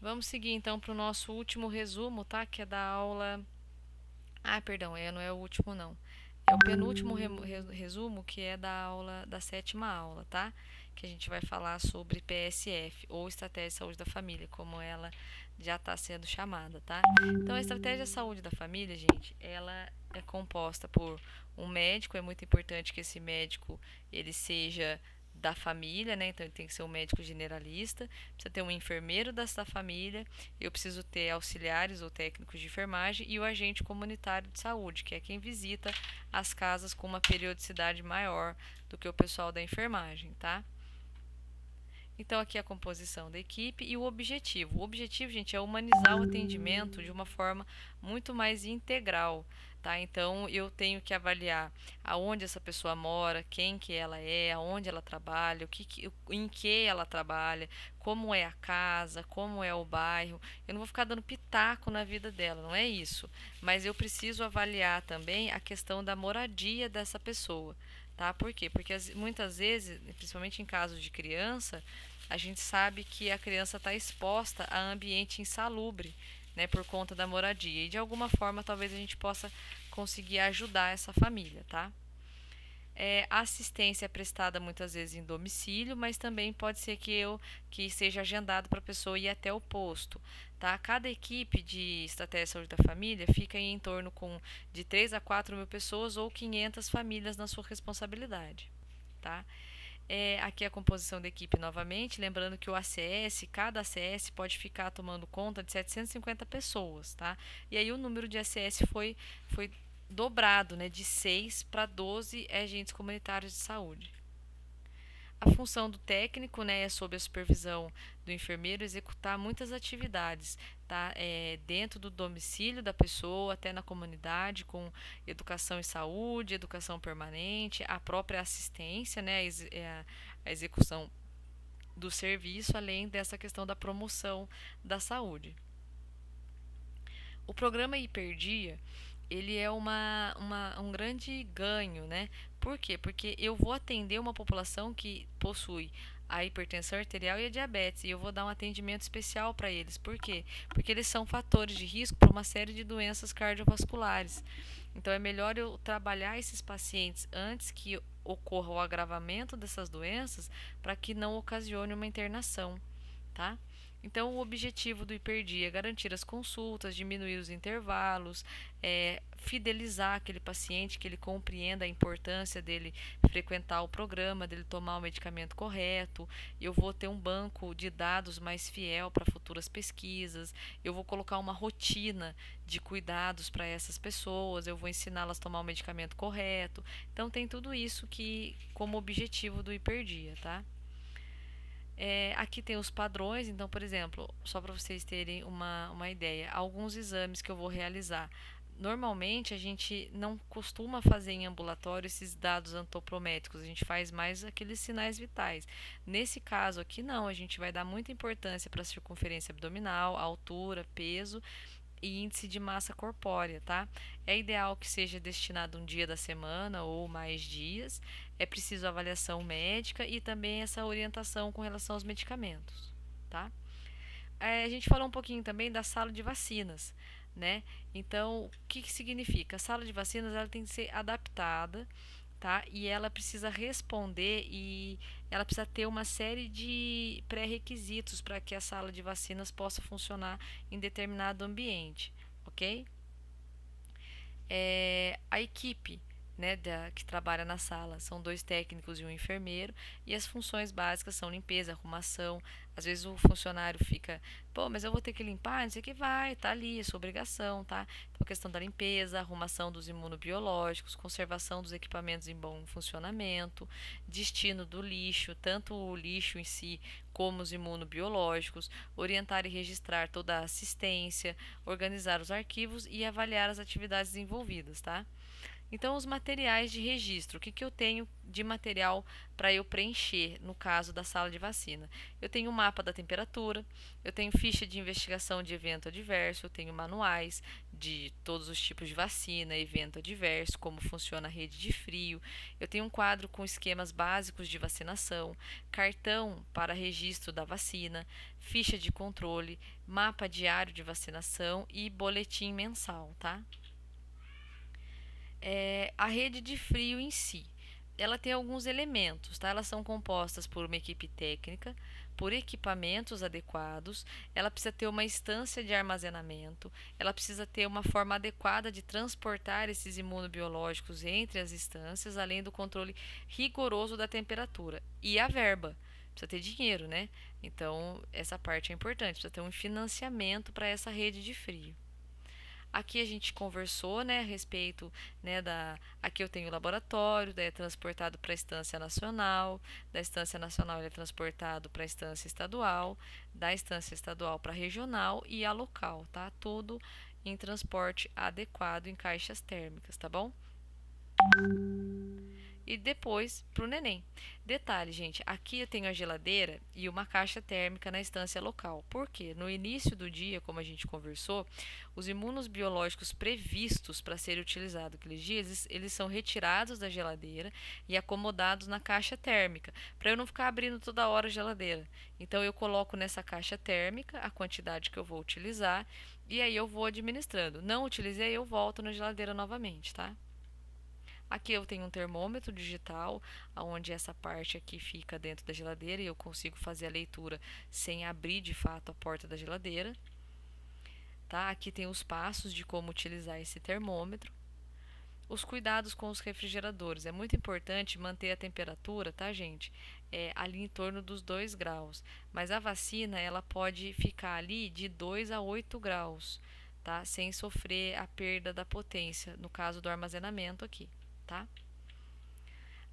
Vamos seguir então para o nosso último resumo, tá? Que é da aula. Ah, perdão, não é o último não. É o penúltimo resumo, que é da aula da sétima aula, tá? Que a gente vai falar sobre PSF, ou Estratégia de Saúde da Família, como ela já está sendo chamada, tá? Então, a Estratégia de Saúde da Família, gente, ela é composta por um médico. É muito importante que esse médico ele seja da família, né? Então ele tem que ser um médico generalista, precisa ter um enfermeiro dessa família, eu preciso ter auxiliares ou técnicos de enfermagem e o agente comunitário de saúde, que é quem visita as casas com uma periodicidade maior do que o pessoal da enfermagem, tá? Então, aqui a composição da equipe e o objetivo. O objetivo, gente, é humanizar o atendimento de uma forma muito mais integral, tá? Então, eu tenho que avaliar aonde essa pessoa mora, quem que ela é, aonde ela trabalha, em que ela trabalha, como é a casa, como é o bairro. Eu não vou ficar dando pitaco na vida dela, não é isso. Mas eu preciso avaliar também a questão da moradia dessa pessoa. Tá? Por quê? Porque muitas vezes, principalmente em casos de criança, a gente sabe que a criança está exposta a ambiente insalubre, né, por conta da moradia. E de alguma forma, talvez a gente possa conseguir ajudar essa família, tá? A assistência é prestada muitas vezes em domicílio, mas também pode ser que seja agendado para a pessoa ir até o posto, tá? Cada equipe de estratégia de saúde da família fica em torno de 3 a 4 mil pessoas ou 500 famílias na sua responsabilidade, tá? Aqui a composição da equipe novamente, lembrando que cada ACS pode ficar tomando conta de 750 pessoas, tá? E aí o número de ACS foi dobrado, né, de 6 para 12 agentes comunitários de saúde. A função do técnico, né, é sob a supervisão do enfermeiro executar muitas atividades, tá? Dentro do domicílio da pessoa, até na comunidade, com educação e saúde, educação permanente, a própria assistência, né, a execução do serviço, além dessa questão da promoção da saúde. O programa Hiperdia, ele é um grande ganho, né? Por quê? Porque eu vou atender uma população que possui a hipertensão arterial e a diabetes, e eu vou dar um atendimento especial para eles. Por quê? Porque eles são fatores de risco para uma série de doenças cardiovasculares. Então é melhor eu trabalhar esses pacientes antes que ocorra o agravamento dessas doenças, para que não ocasione uma internação, tá? Então, o objetivo do Hiperdia é garantir as consultas, diminuir os intervalos, fidelizar aquele paciente, que ele compreenda a importância dele frequentar o programa, dele tomar o medicamento correto. Eu vou ter um banco de dados mais fiel para futuras pesquisas. Eu vou colocar uma rotina de cuidados para essas pessoas. Eu vou ensiná-las a tomar o medicamento correto. Então, tem tudo isso como objetivo do Hiperdia, tá? Aqui tem os padrões. Então, por exemplo, só para vocês terem uma ideia, alguns exames que eu vou realizar. Normalmente a gente não costuma fazer em ambulatório esses dados antropométricos, a gente faz mais aqueles sinais vitais. Nesse caso aqui, não, a gente vai dar muita importância para a circunferência abdominal, altura, peso e índice de massa corpórea, tá? É ideal que seja destinado um dia da semana ou mais dias. É preciso avaliação médica e também essa orientação com relação aos medicamentos, tá? A gente falou um pouquinho também da sala de vacinas, né? Então, o que significa? A sala de vacinas ela tem que ser adaptada, tá? E ela precisa responder e ela precisa ter uma série de pré-requisitos para que a sala de vacinas possa funcionar em determinado ambiente, ok? A equipe, né, que trabalha na sala são dois técnicos e um enfermeiro, e as funções básicas são limpeza, arrumação. Às vezes o funcionário fica, pô, mas eu vou ter que limpar, não sei o que, vai, tá ali, é sua obrigação, tá? Então, a questão da limpeza, arrumação dos imunobiológicos, conservação dos equipamentos em bom funcionamento, destino do lixo, tanto o lixo em si como os imunobiológicos, orientar e registrar toda a assistência, organizar os arquivos e avaliar as atividades envolvidas, tá? Então, os materiais de registro, o que eu tenho de material para eu preencher no caso da sala de vacina? Eu tenho o mapa da temperatura, eu tenho ficha de investigação de evento adverso, eu tenho manuais de todos os tipos de vacina, evento adverso, como funciona a rede de frio, eu tenho um quadro com esquemas básicos de vacinação, cartão para registro da vacina, ficha de controle, mapa diário de vacinação e boletim mensal, tá? A rede de frio em si, ela tem alguns elementos, tá? Elas são compostas por uma equipe técnica, por equipamentos adequados, ela precisa ter uma instância de armazenamento, ela precisa ter uma forma adequada de transportar esses imunobiológicos entre as instâncias, além do controle rigoroso da temperatura e a verba. Precisa ter dinheiro, né? Então, essa parte é importante, precisa ter um financiamento para essa rede de frio. Aqui a gente conversou, né, a respeito, né, aqui eu tenho o laboratório, daí é transportado para a instância nacional, da instância nacional ele é transportado para a instância estadual, da instância estadual para a regional e a local, tá? Tudo em transporte adequado em caixas térmicas, tá bom? E depois para o neném. Detalhe, gente, aqui eu tenho a geladeira e uma caixa térmica na estância local. Por quê? No início do dia, como a gente conversou, os imunos biológicos previstos para serem utilizados aqueles dias, eles são retirados da geladeira e acomodados na caixa térmica, para eu não ficar abrindo toda hora a geladeira. Então eu coloco nessa caixa térmica a quantidade que eu vou utilizar e aí eu vou administrando. Não utilizei, eu volto na geladeira novamente, tá? Aqui eu tenho um termômetro digital, onde essa parte aqui fica dentro da geladeira e eu consigo fazer a leitura sem abrir de fato a porta da geladeira. Tá? Aqui tem os passos de como utilizar esse termômetro. Os cuidados com os refrigeradores. É muito importante manter a temperatura, tá, gente? Ali em torno dos 2 graus. Mas a vacina, ela pode ficar ali de 2 a 8 graus, tá? Sem sofrer a perda da potência, no caso do armazenamento aqui, tá?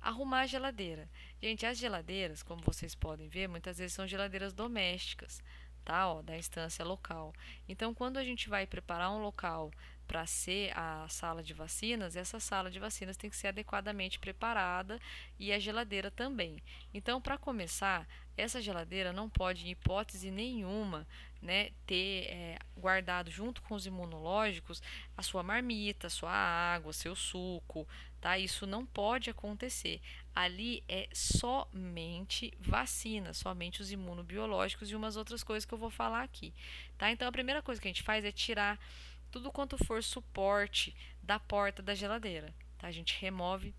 Arrumar a geladeira. Gente, as geladeiras, como vocês podem ver, muitas vezes são geladeiras domésticas, tá? Ó, da instância local. Então, quando a gente vai preparar um local para ser a sala de vacinas, essa sala de vacinas tem que ser adequadamente preparada e a geladeira também. Então, para começar, essa geladeira não pode, em hipótese nenhuma, né, ter guardado junto com os imunológicos a sua marmita, a sua água, seu suco, tá? Isso não pode acontecer. Ali é somente vacina, somente os imunobiológicos e umas outras coisas que eu vou falar aqui, tá? Então a primeira coisa que a gente faz é tirar tudo quanto for suporte da porta da geladeira, tá? A gente remove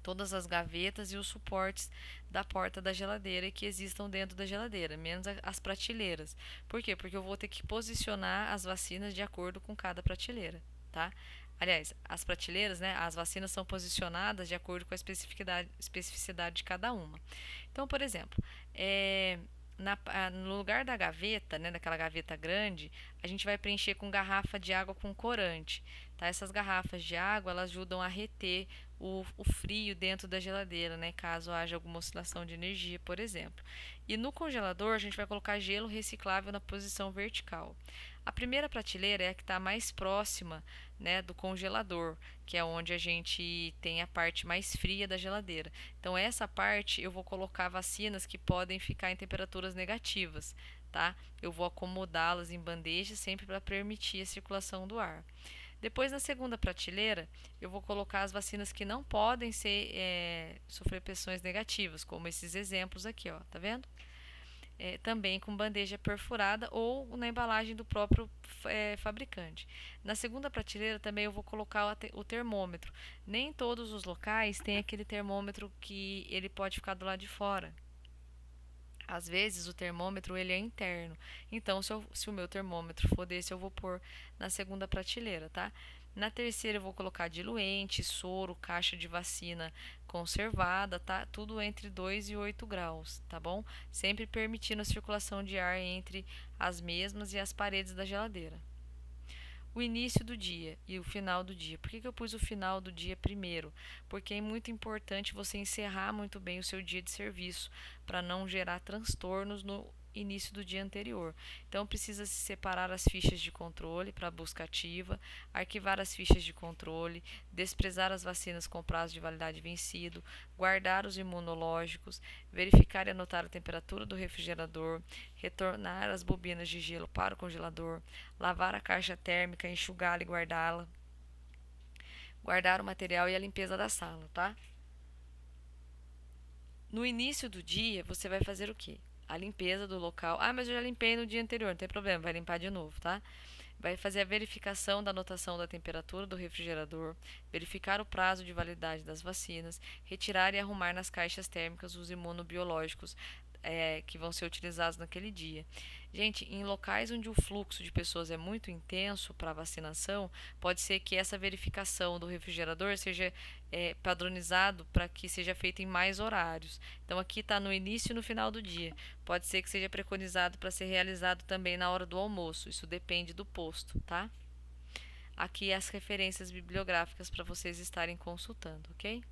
todas as gavetas e os suportes da porta da geladeira que existam dentro da geladeira, menos as prateleiras. Por quê? Porque eu vou ter que posicionar as vacinas de acordo com cada prateleira, tá? Aliás, as prateleiras, né, as vacinas são posicionadas de acordo com a especificidade de cada uma. Então, por exemplo, no lugar da gaveta, né, daquela gaveta grande, a gente vai preencher com garrafa de água com corante. Tá? Essas garrafas de água elas ajudam a reter o frio dentro da geladeira, né, caso haja alguma oscilação de energia, por exemplo. E no congelador, a gente vai colocar gelo reciclável na posição vertical. A primeira prateleira é a que está mais próxima, né, do congelador, que é onde a gente tem a parte mais fria da geladeira. Então, essa parte eu vou colocar vacinas que podem ficar em temperaturas negativas, tá? Eu vou acomodá-las em bandejas sempre para permitir a circulação do ar. Depois, na segunda prateleira, eu vou colocar as vacinas que não podem sofrer pressões negativas, como esses exemplos aqui, ó, tá vendo? Também com bandeja perfurada ou na embalagem do próprio fabricante. Na segunda prateleira também eu vou colocar o termômetro. Nem todos os locais têm aquele termômetro que ele pode ficar do lado de fora. Às vezes o termômetro ele é interno. Então, se o meu termômetro for desse, eu vou pôr na segunda prateleira, tá? Na terceira eu vou colocar diluente, soro, caixa de vacina conservada, tá? Tudo entre 2 e 8 graus, tá bom? Sempre permitindo a circulação de ar entre as mesmas e as paredes da geladeira. O início do dia e o final do dia. Por que eu pus o final do dia primeiro? Porque é muito importante você encerrar muito bem o seu dia de serviço para não gerar transtornos início do dia anterior. Então precisa se separar as fichas de controle para busca ativa, arquivar as fichas de controle, desprezar as vacinas com prazo de validade vencido, guardar os imunológicos, verificar e anotar a temperatura do refrigerador, retornar as bobinas de gelo para o congelador, lavar a caixa térmica, enxugá-la e guardá-la, guardar o material e a limpeza da sala, tá? No início do dia, você vai fazer o quê? A limpeza do local. Ah, mas eu já limpei no dia anterior, não tem problema, vai limpar de novo, tá? Vai fazer a verificação da anotação da temperatura do refrigerador, verificar o prazo de validade das vacinas, retirar e arrumar nas caixas térmicas os imunobiológicos que vão ser utilizados naquele dia. Gente, em locais onde o fluxo de pessoas é muito intenso para a vacinação, pode ser que essa verificação do refrigerador seja padronizado para que seja feita em mais horários. Então aqui está no início e no final do dia. Pode ser que seja preconizado para ser realizado também na hora do almoço. Isso depende do posto, tá? Aqui as referências bibliográficas para vocês estarem consultando, ok?